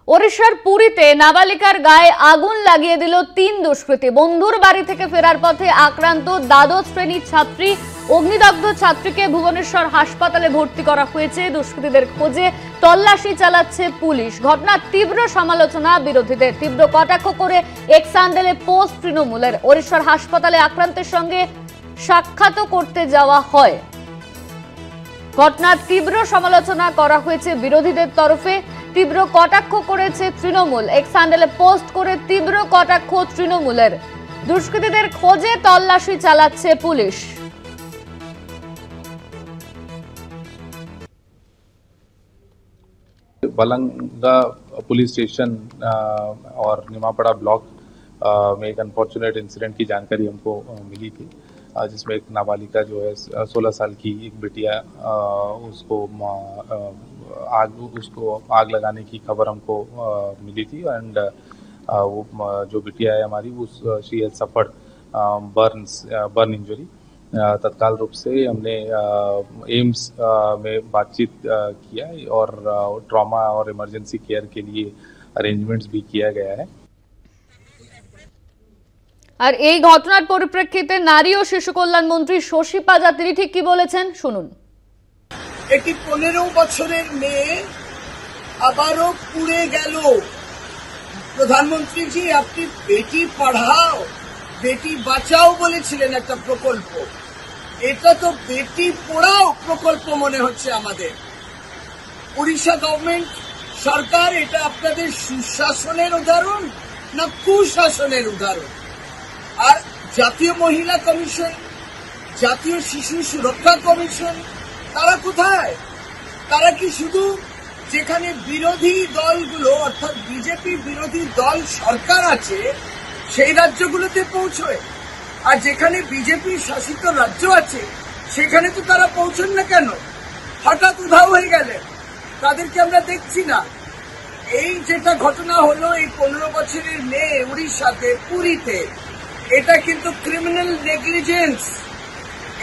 ওড়িশার পুরীতে নাবালিকার গায়ে আগুন লাগিয়ে দিল 3 দুষ্কৃতী। বন্ধুর বাড়ি থেকে ফেরার পথে আক্রান্ত দ্বাদশ শ্রেণীর ছাত্রী অগ্নিদগ্ধ ছাত্রীকে ভুবনেশ্বর হাসপাতালে ভর্তি করা হয়েছে। দুষ্কৃতীদের খোঁজে তল্লাশি চালাচ্ছে পুলিশ। ঘটনার তীব্র সমালোচনা বিরোধীদের। তীব্র কটাক্ষ করে এক্স হ্যান্ডেলে পোস্ট তৃণমূলের। ওড়িশার হাসপাতালে আক্রান্তের সঙ্গে সাক্ষাৎ করতে যাওয়া হয়। ঘটনার তীব্র সমালোচনা করা হয়েছে বিরোধীদের তরফে। তীব্র কটাক্ষ করেছে তৃণমূল। এক্স হ্যান্ডেলে পোস্ট করে তীব্র কটাক্ষ তৃণমূলের। দুষ্কৃতীদের খোঁজে তল্লাশি চালাচ্ছে পুলিশ। बलंगा पुलिस स्टेशन और निमापड़ा ब्लॉक में एक अनफॉर्चुनेट इंसिडेंट की जानकारी हमको मिली थी, जिसमें एक नाबालिका जो है 16 साल की एक बिटिया उसको आग लगाने की खबर हमको मिली थी। एंड वो जो बिटिया है हमारी she has suffered burn injury. तत्काल रूप से हमने एम्स में बातचीत किया और ट्रॉमा और इमरजेंसी केयर के लिए अरेंजमेंट्स भी किया गया है। আর এই ঘটনার পরিপ্রেক্ষিতে নারী ও শিশু কল্যাণ মন্ত্রী শশী পাজা তিনি ঠিক কি বলেছেন শুনুন। একটি 15 বছরের মেয়ে আবারও পুড়ে গেল। প্রধানমন্ত্রী জি, আপনি বেটি পড়াও বেটি বাঁচাও বলেছিলেন একটা প্রকল্প, এটা তো বেটি পড়াও প্রকল্প মনে হচ্ছে আমাদের। উড়িষ্যা গভর্নমেন্ট সরকার, এটা আপনাদের সুশাসনের উদাহরণ না কুশাসনের উদাহরণ? আর জাতীয় মহিলা কমিশন, জাতীয় শিশু সুরক্ষা কমিশন, তারা কোথায়? তারা কি শুধু যেখানে বিরোধী দলগুলো অর্থাৎ বিজেপি বিরোধী দল সরকার আছে সেই রাজ্যগুলোতে পৌঁছয়? আর যেখানে বিজেপি শাসিত রাজ্য আছে সেখানে তো তারা পৌঁছন না কেন? হঠাৎ উধাও হয়ে গেলেন, তাদেরকে আমরা দেখছি না। এই যেটা ঘটনা হলো, এই 15 বছরের মেয়ে উড়িষ্যাতে পুরীতে, এটা কিন্তু ক্রিমিনাল নেগলিজেন্স।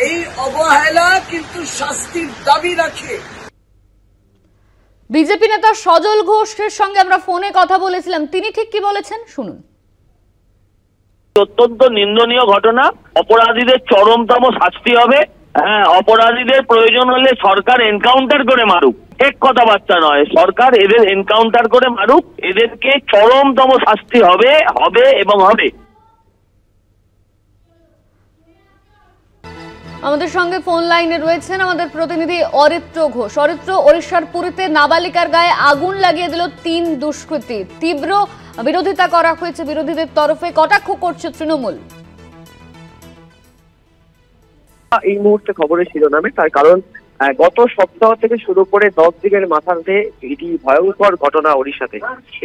এই অবহেলা কিন্তু শাস্তির দাবি রাখে। বিজেপি নেতা সজল ঘোষের সঙ্গে আমরা ফোনে কথা বলেছিলাম, তিনি ঠিক কি বলেছেন শুনুন। অত্যন্ত নিন্দনীয় ঘটনা, অপরাধীদের চরমতম শাস্তি হবে। হ্যাঁ, অপরাধীদের প্রয়োজন হলে সরকার এনকাউন্টার করে মারুক, এক কথাবার্তা নয়, সরকার এদের এনকাউন্টার করে মারুক, এদেরকে চরমতম শাস্তি হবে এবং হবে। আমাদের সঙ্গে ফোন লাইনে রয়েছেন আমাদের প্রতিনিধি অরিত্র ঘোষ। অরিত্র, ওড়িশার পুরীতে নাবালিকার গায়ে আগুন লাগিয়ে দিল 3 দুষ্কৃতী। তীব্র বিরোধিতা করা হয়েছে বিরোধীদের তরফে, কটাক্ষ করছে তৃণমূল। এই মুহূর্তে খবরের শিরোনামে, তার কারণ গত সপ্তাহ থেকে শুরু করে 10 দিনের মাথাতে এটি ভয়ঙ্কর ঘটনা ওড়িশাতে।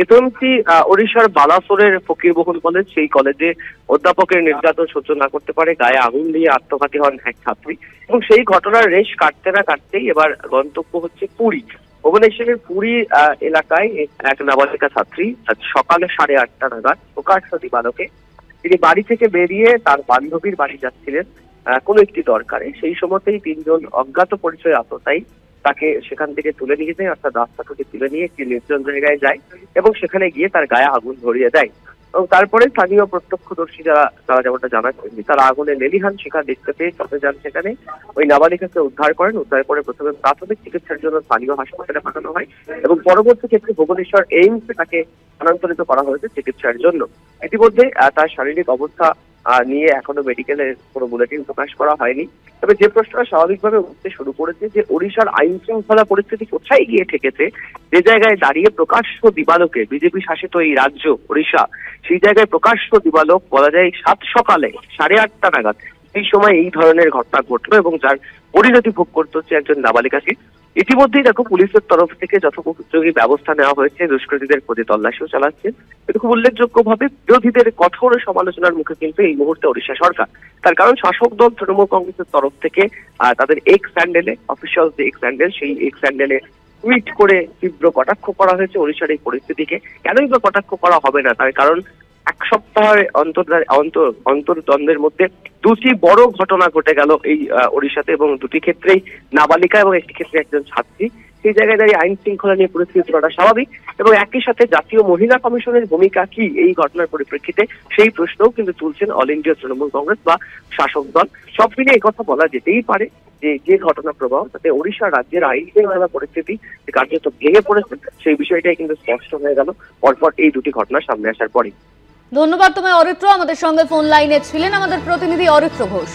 এতমসি ওড়িশার বালাসোরের ফকিরবহুল কলেজ, সেই কলেজে অধ্যাপকের নির্যাতন সহ্য না করতে পারে গায়ে আগুন দিয়ে আত্মঘাতী হন এক ছাত্রী, এবং সেই ঘটনার রেশ কাটতে না কাটতেই এবার গন্তব্য হচ্ছে পুরী। ভুবনেশ্বরের পুরী এলাকায় এক নাবালিকা ছাত্রী সকালে 8:30টা নাগাদ প্রকাশ্যতি বালকে তিনি বাড়ি থেকে বেরিয়ে তার বান্ধবীর বাড়ি যাচ্ছিলেন কোনো একটি দরকারে। সেই সময়তেই 3 জন অজ্ঞাত পরিচয় আততায়ী তাকে সেখান থেকে তুলে নিয়ে যায়, অর্থাৎ রাস্তা থেকে তুলে নিয়ে একটি নির্জন জায়গায় যায় এবং সেখানে গিয়ে তার গায়ে আগুন ধরিয়ে দেয়। এবং তারপরে স্থানীয় প্রত্যক্ষদর্শী তারা যেমনটা জানাচ্ছেন, তারা আগুনে লেলিহান শিখা দেখতে পেয়ে চলে যান সেখানে। ওই নাবালিকাকে উদ্ধার করেন। উদ্ধার করে প্রথমে প্রাথমিক চিকিৎসার জন্য স্থানীয় হাসপাতালে পাঠানো হয় এবং পরবর্তী ক্ষেত্রে ভুবনেশ্বর এইমসে তাকে স্থানান্তরিত করা হয়েছে চিকিৎসার জন্য। ইতিমধ্যে তার শারীরিক অবস্থা নিয়ে এখনো মেডিকেলের কোনো বুলেটিন প্রকাশ করা হয়নি। তবে যে প্রশ্নটা স্বাভাবিকভাবে উঠতে শুরু করেছে যে ওড়িশার আইন শৃঙ্খলা পরিস্থিতি কোথায় গিয়ে ঠেকেছে, যে জায়গায় দাঁড়িয়ে প্রকাশ্য দিবালোকে বিজেপি শাসিত এই রাজ্য ওড়িশা, সেই জায়গায় প্রকাশ্য দিবালোক বলা যায় 7 সকালে 8:30টা নাগাদ এই সময় এই ধরনের ঘটনা ঘটলো এবং যার পরিণতি ভোগ করতে হচ্ছে একজন নাবালিকাকে। ইতিমধ্যেই দেখো পুলিশের তরফ থেকে যথোপযোগী ব্যবস্থা নেওয়া হয়েছে, দুষ্কৃতীদের খোঁজে তল্লাশিও চালাচ্ছে। কিন্তু খুব উল্লেখযোগ্যভাবে বিরোধীদের কঠোর সমালোচনার মুখে কিন্তু এই মুহূর্তে ওড়িশা সরকার। তার কারণ শাসক দল তৃণমূল কংগ্রেসের তরফ থেকে তাদের এক্স হ্যান্ডেলে, অফিসিয়াল যে এক্স হ্যান্ডেল, সেই এক্স হ্যান্ডেলে টুইট করে তীব্র কটাক্ষ করা হয়েছে ওড়িশার এই পরিস্থিতিকে। কেনই বা কটাক্ষ করা হবে না? তার কারণ 1 সপ্তাহের অন্তর্দ্বন্দ্বের মধ্যে 2টি বড় ঘটনা ঘটে গেল এই ওড়িশাতে, এবং 2টি ক্ষেত্রেই নাবালিকা এবং একটি ক্ষেত্রে একজন ছাত্রী সেই জায়গায় দাঁড়িয়ে আইন শৃঙ্খলা নিয়ে পরিস্থিতি তোলাটা স্বাভাবিক। এবং একই সাথে জাতীয় মহিলা কমিশনের ভূমিকা কি এই ঘটনার পরিপ্রেক্ষিতে, সেই প্রশ্নও কিন্তু তুলছেন অল ইন্ডিয়া তৃণমূল কংগ্রেস বা শাসক দল। সব মিলে এই কথা বলা যেতেই পারে যে ঘটনা প্রবাহ, তাতে ওড়িশা রাজ্যের আইন শৃঙ্খলা পরিস্থিতি কার্যত ভেঙে পড়েছে, সেই বিষয়টাই কিন্তু স্পষ্ট হয়ে গেল পরপর এই দুটি ঘটনা সামনে আসার পরে। ধন্যবাদ তোমায় অরিত্র। আমাদের সঙ্গে ফোন লাইনে ছিলেন আমাদের প্রতিনিধি অরিত্র ঘোষ।